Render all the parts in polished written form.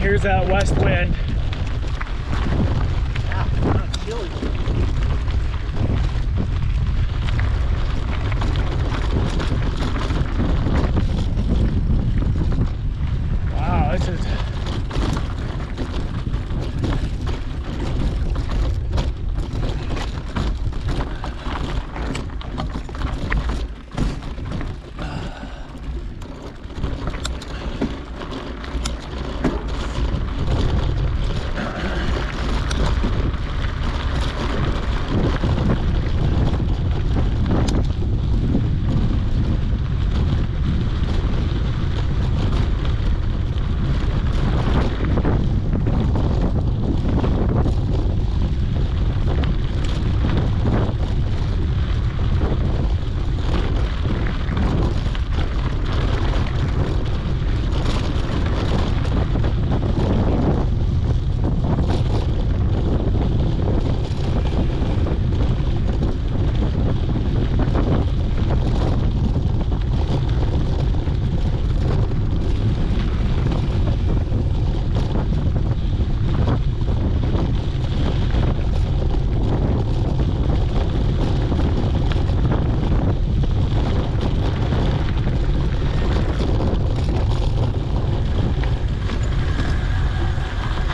here's that west wind. Yeah, not chilly. Wow, this is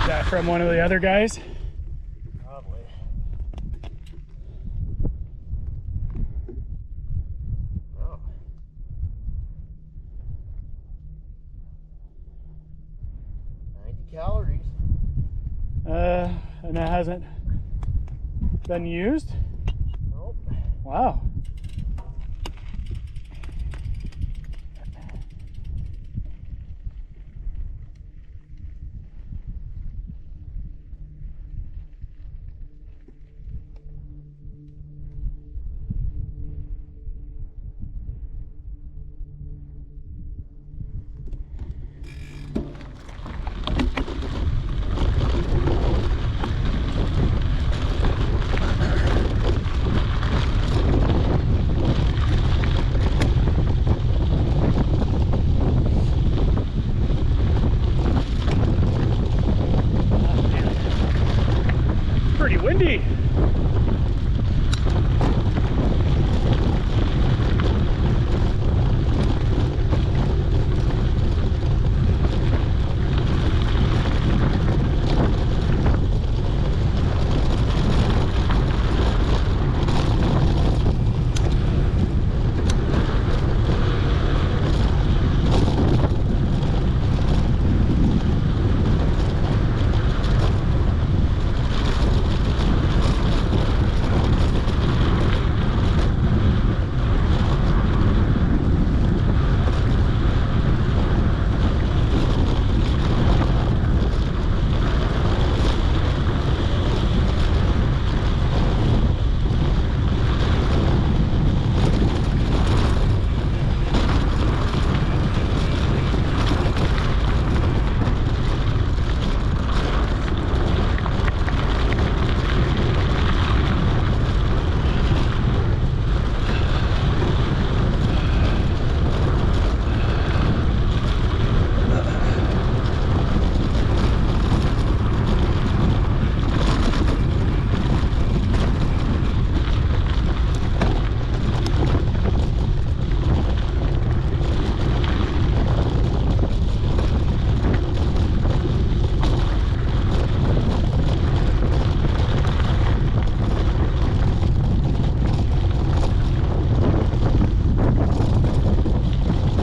that from one of the other guys. Probably. Oh. Calories. And that hasn't been used? Nope. Wow. Pretty windy.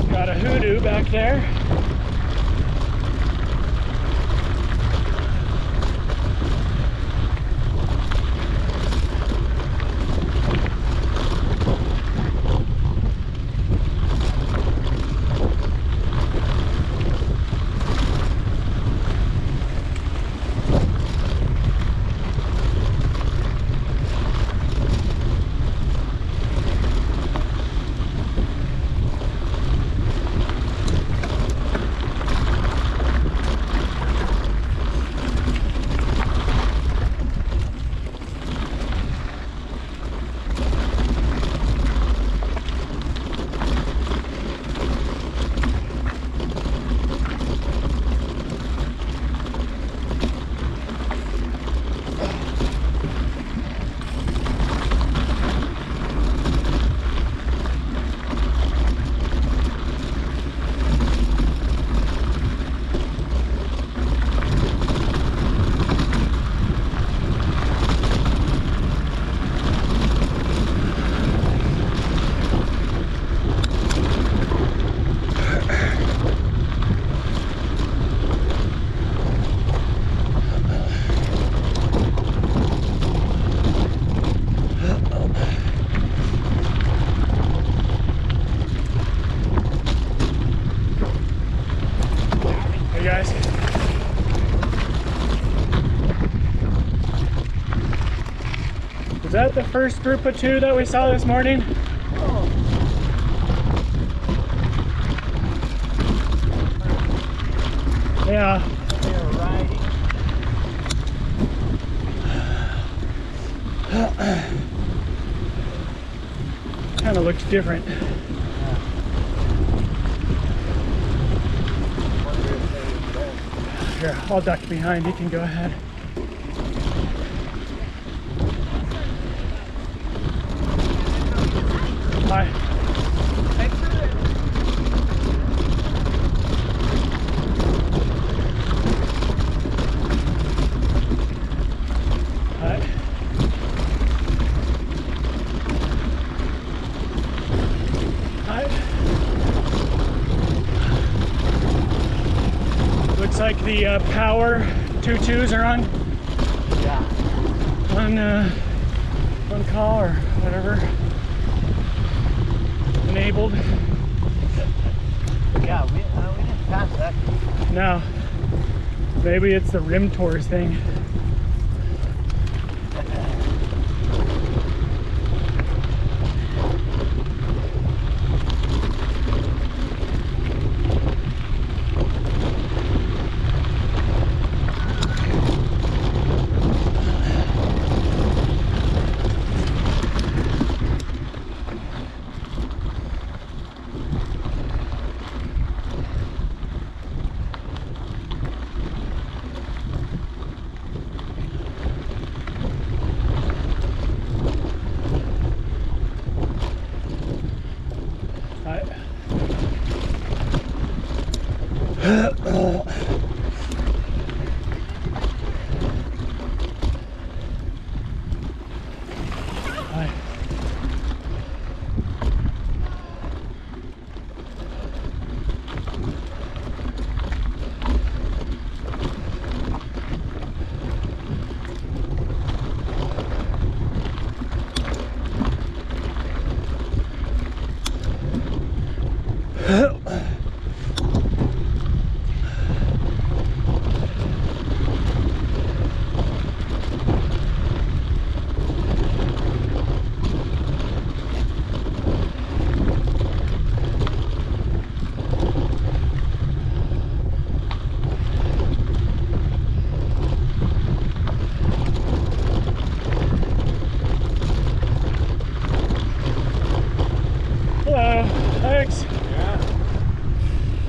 Got a hoodoo back there. that the first group of 2 that we saw this morning? Yeah. They're riding. Kind of looks different. Wonder if they would go. Here, I'll duck behind. You can go ahead. Hi. Hi. Hi. Looks like the power 2.2s are on Yeah. on call or whatever. Enabled. Yeah, we didn't pass that. No. Maybe it's the rim tours thing. Hi.